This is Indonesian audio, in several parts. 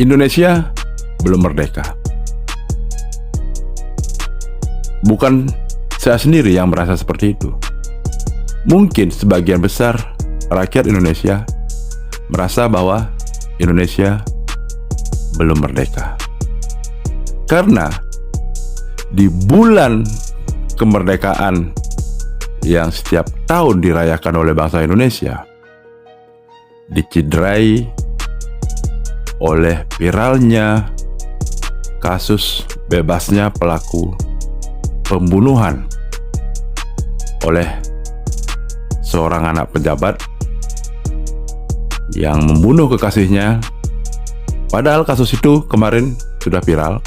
Indonesia belum merdeka. Bukan saya sendiri yang merasa seperti itu. Mungkin sebagian besar rakyat Indonesia merasa bahwa Indonesia belum merdeka. Karena di bulan kemerdekaan yang setiap tahun dirayakan oleh bangsa Indonesia diciderai oleh viralnya kasus bebasnya pelaku pembunuhan oleh seorang anak pejabat yang membunuh kekasihnya. Padahal kasus itu kemarin sudah viral.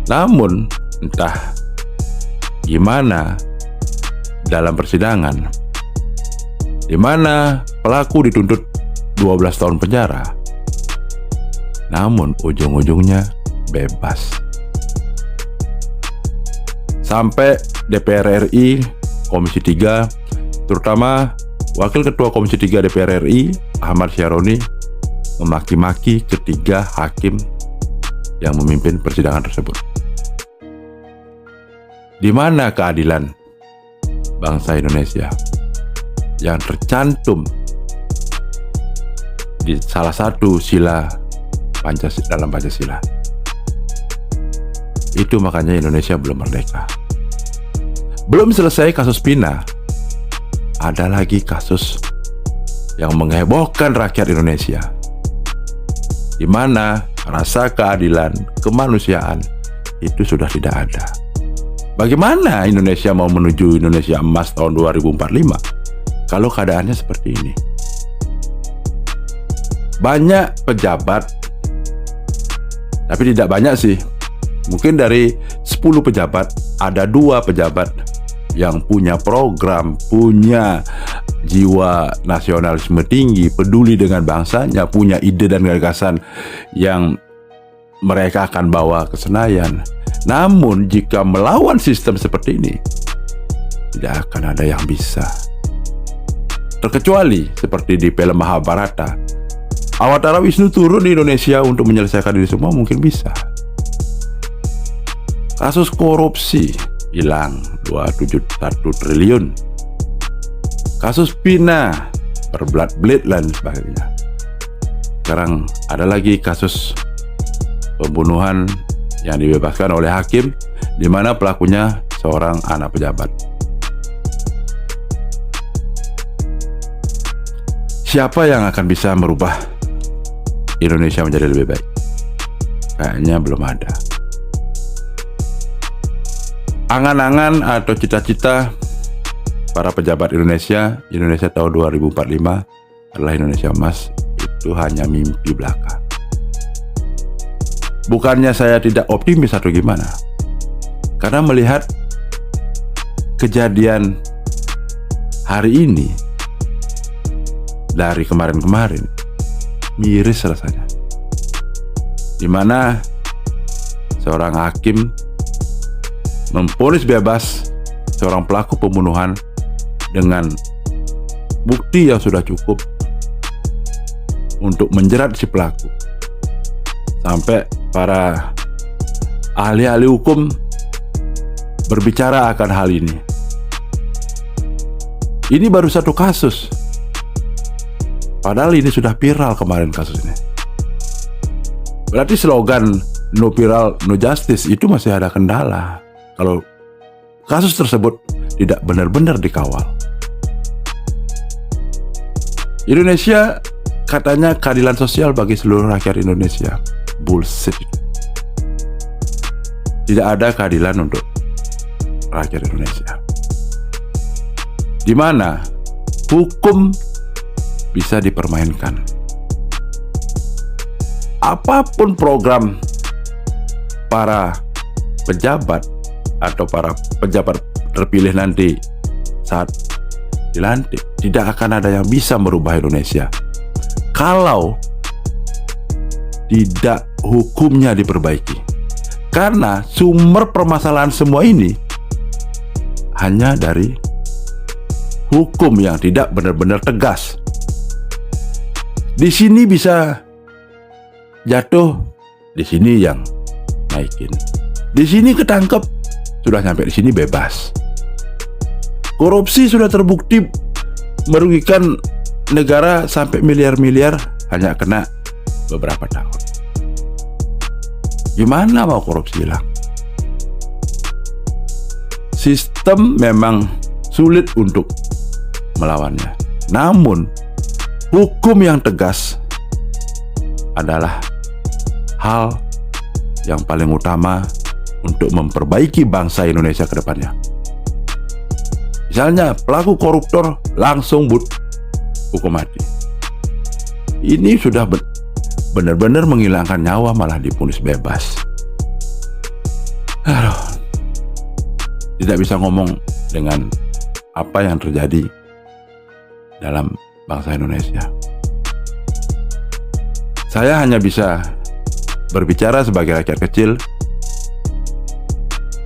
Namun entah gimana dalam persidangan, di mana pelaku dituntut 12 tahun penjara, namun ujung-ujungnya bebas. Sampai DPR RI, Komisi 3, terutama Wakil Ketua Komisi 3 DPR RI, Ahmad Syaroni, memaki-maki ketiga hakim yang memimpin persidangan tersebut. Di mana keadilan bangsa Indonesia yang tercantum di salah satu sila dalam Pancasila? Itu makanya Indonesia belum merdeka. Belum selesai kasus Pina, ada lagi kasus yang menghebohkan rakyat Indonesia, di mana rasa keadilan, kemanusiaan itu sudah tidak ada. Bagaimana Indonesia mau menuju Indonesia emas tahun 2045 kalau keadaannya seperti ini? Banyak pejabat, tapi tidak banyak sih. Mungkin dari 10 pejabat, ada 2 pejabat yang punya program, punya jiwa nasionalisme tinggi, peduli dengan bangsanya, punya ide dan gagasan yang mereka akan bawa ke Senayan. Namun jika melawan sistem seperti ini, tidak akan ada yang bisa. Terkecuali seperti di film Mahabharata, Awatara Wisnu turun di Indonesia untuk menyelesaikan ini semua, mungkin bisa. Kasus korupsi hilang 271 triliun. Kasus Pina berbelat-belit dan sebagainya. Sekarang ada lagi kasus pembunuhan yang dibebaskan oleh hakim, di mana pelakunya seorang anak pejabat. Siapa yang akan bisa merubah Indonesia menjadi lebih baik? Kayaknya belum ada. Angan-angan atau cita-cita para pejabat Indonesia tahun 2045 adalah Indonesia emas, itu hanya mimpi belaka. Bukannya saya tidak optimis atau gimana, karena melihat kejadian hari ini dari kemarin-kemarin, miris rasanya. Di mana seorang hakim memvonis bebas seorang pelaku pembunuhan dengan bukti yang sudah cukup untuk menjerat si pelaku. Sampai para ahli-ahli hukum berbicara akan hal ini. Ini baru satu kasus, padahal ini sudah viral kemarin kasus ini. Berarti slogan no viral, no justice itu masih ada kendala kalau kasus tersebut tidak benar-benar dikawal. Indonesia katanya keadilan sosial bagi seluruh rakyat Indonesia. Bullshit. Tidak ada keadilan untuk rakyat Indonesia, di mana hukum bisa dipermainkan. Apapun program para pejabat atau para pejabat terpilih nanti saat dilantik, tidak akan ada yang bisa merubah Indonesia kalau tidak hukumnya diperbaiki. Karena sumber permasalahan semua ini hanya dari hukum yang tidak benar-benar tegas. Di sini bisa jatuh, di sini yang naikin. Di sini ketangkep, sudah sampai di sini bebas. Korupsi sudah terbukti merugikan negara sampai miliar-miliar, hanya kena beberapa tahun. Gimana mau korupsi hilang? Sistem memang sulit untuk melawannya. Namun, hukum yang tegas adalah hal yang paling utama untuk memperbaiki bangsa Indonesia ke depannya. Misalnya, pelaku koruptor langsung hukum mati. Ini sudah benar-benar menghilangkan nyawa, malah divonis bebas. Aduh, tidak bisa ngomong dengan apa yang terjadi dalam bangsa Indonesia. Saya hanya bisa berbicara sebagai rakyat kecil.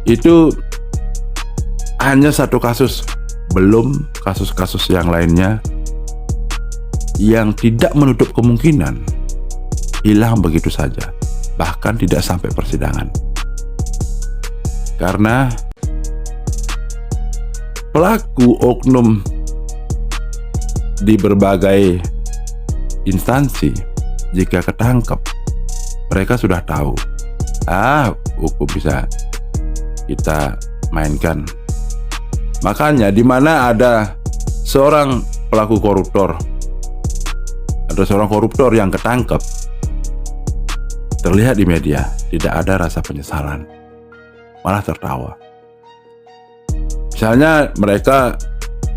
Itu hanya satu kasus, belum kasus-kasus yang lainnya yang tidak menutup kemungkinan hilang begitu saja, bahkan tidak sampai persidangan. Karena pelaku oknum di berbagai instansi, jika ketangkep, mereka sudah tahu, hukum bisa kita mainkan. Makanya di mana ada seorang pelaku koruptor, ada seorang koruptor yang ketangkep, terlihat di media tidak ada rasa penyesalan, malah tertawa. Misalnya mereka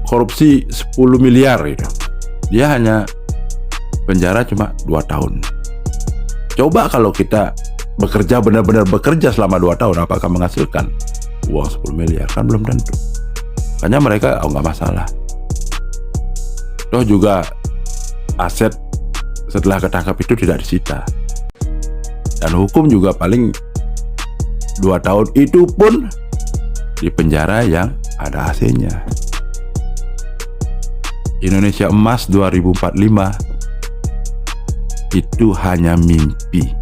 korupsi 10 miliar gitu, dia hanya penjara cuma 2 tahun. Coba kalau kita bekerja, benar-benar bekerja selama 2 tahun, apakah menghasilkan uang 10 miliar? Kan belum tentu. Makanya mereka nggak masalah. Toh juga aset setelah ketangkap itu tidak disita. Dan hukum juga paling 2 tahun, itu pun di penjara yang ada AC-nya. Indonesia Emas 2045 itu hanya mimpi.